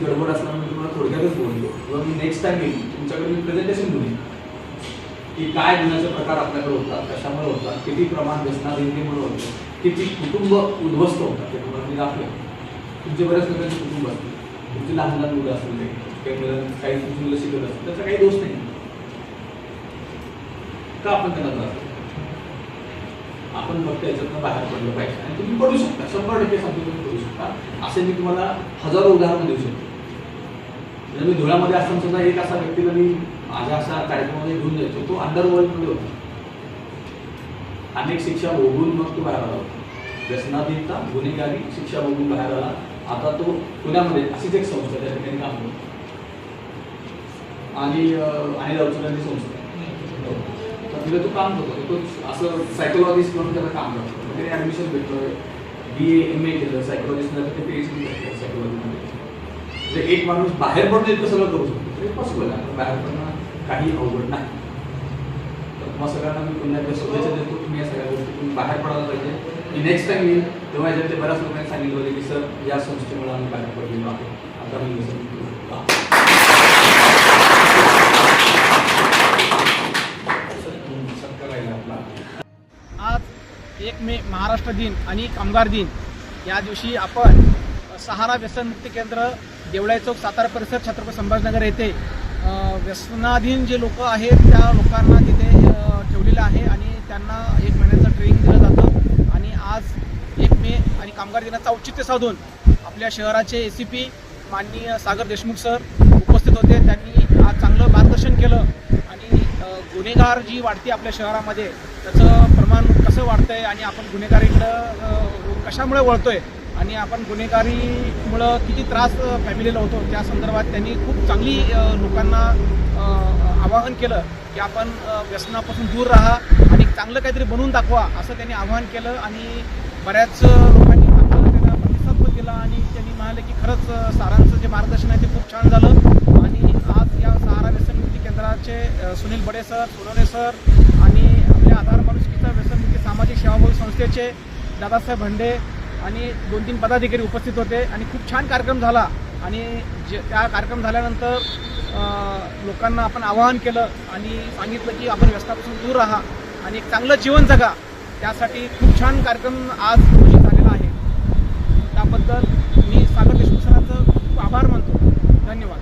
गडबड असल्यामुळे तुम्हाला थोडक्यातच बोलतो किंवा मी नेक्स्ट टाइम येईल तुमच्याकडे मी प्रेझेंटेशन घेऊन की काय गुन्ह्याचे प्रकार आपल्याकडे होतात, कशामुळे होतात, किती प्रमाण व्यसनाधीनतेमुळे होतं, किती कुटुंब उद्ध्वस्त होतात ते तुम्हाला मी दाखवेन. तुमचे बऱ्याच लोकांचे कुटुंब असतील, तुमची लहान लहान मुलं असतील, काही मुलं काही मुलं शिकत असतील, त्याचा काही दोष नाही. का आपण त्यांना त्रास देतो? आपण फक्त याच्यातनं बाहेर पडलं पाहिजे आणि तुम्ही पडू शकता, 100% सांगतो तुम्ही पडू शकता. असे मी तुम्हाला हजारो उदाहरणं देऊ शकतो. जर मी धुळ्यामध्ये असताना सुद्धा एक असा व्यक्तीला मी माझ्या अशा कार्यक्रमामध्ये घेऊन जायचो, तो अंडरवर्ल्डमध्ये होता. अनेक शिक्षा भोगून मग तो बाहेर आला होता. व्यसनाधीनता गुन्हेगारी शिक्षा भोगून बाहेर आला. आता तो पुण्यामध्ये अशीच एक संस्था त्या ठिकाणी काम करतो आणि रावचुरांची संस्था तर तिला तो काम करतो. तो असं सायकोलॉजिस्ट म्हणून त्याला काम करतो. मग त्याने ॲडमिशन भेटलं, BA MA केलं सायकोलॉजिस्ट, ते PhD केलं सायकोलॉजीमध्ये. म्हणजे एक माणूस बाहेर पडून इतकं सगळं करू शकतो, ते पॉसिबल आहे. बाहेर पडणं काही अवघड नाही. तर तुम्हाला सगळ्यांना मी पुन्हा एकदा शुभेच्छा देतो. तुम्ही या सगळ्या गोष्टीतून बाहेर पडायला पाहिजे. मी नेक्स्ट टाइम येईल तेव्हा याच्यात बऱ्याच लोकांनी सांगितलं होतं की सर या संस्थेमुळे आम्ही बाहेर पडलेलो आहे. आता मी आज 1 मे महाराष्ट्र दिन आणि कामगार दिन या दिवशी आपण सहारा व्यसनमुक्ती केंद्र देवळाई चौक सातारा परिसर छत्रपती संभाजीनगर येथे व्यसनाधीन जे लोक आहेत त्या लोकांना तिथे ठेवलेलं आहे आणि त्यांना 1 महिन्याचं ट्रेनिंग दिलं जातं. आणि आज 1 मे आणि कामगार दिनाचं औचित्य साधून आपल्या शहराचे ACP माननीय सागर देशमुख सर उपस्थित होते. त्यांनी आज चांगलं मार्गदर्शन केलं आणि गुन्हेगार जी वाढते आपल्या शहरामध्ये त्याचं प्रमाण कसं वाढतं आहे आणि आपण गुन्हेगारीकडं कशामुळे वळतो आहे आणि आपण गुन्हेगारीमुळं किती त्रास फॅमिलीला होतो त्या संदर्भात त्यांनी खूप चांगली लोकांना आवाहन केलं की आपण व्यसनापासून दूर राहा आणि चांगलं काहीतरी बनवून दाखवा असं त्यांनी आवाहन केलं. आणि बऱ्याच लोकांनी चांगलं त्यांना प्रतिसाद पण दिला आणि त्यांनी म्हणाले की खरंच सारांचं जे मार्गदर्शन आहे ते खूप छान झालं. आणि आज या सहारा व्यसनमुक्ती केंद्राचे सुनील बडे सर, सोनवणे सर आणि आपल्या आधार माणुसकीचा व्यसनमुक्ती सामाजिक सेवाभावी संस्थेचे दादासाहेब भंडे आणि 2-3 पदाधिकारी उपस्थित होते आणि खूप छान कार्यक्रम झाला. आणि त्या कार्यक्रम झाल्यानंतर लोकांना आपण आवाहन केलं आणि सांगितलं की आपण व्यसनापासून दूर राहा आणि एक चांगलं जीवन जगा. त्यासाठी खूप छान कार्यक्रम आज रोजी झालेला आहे. त्याबद्दल मी सागर देशमुख सरांचं खूप आभार मानतो. धन्यवाद.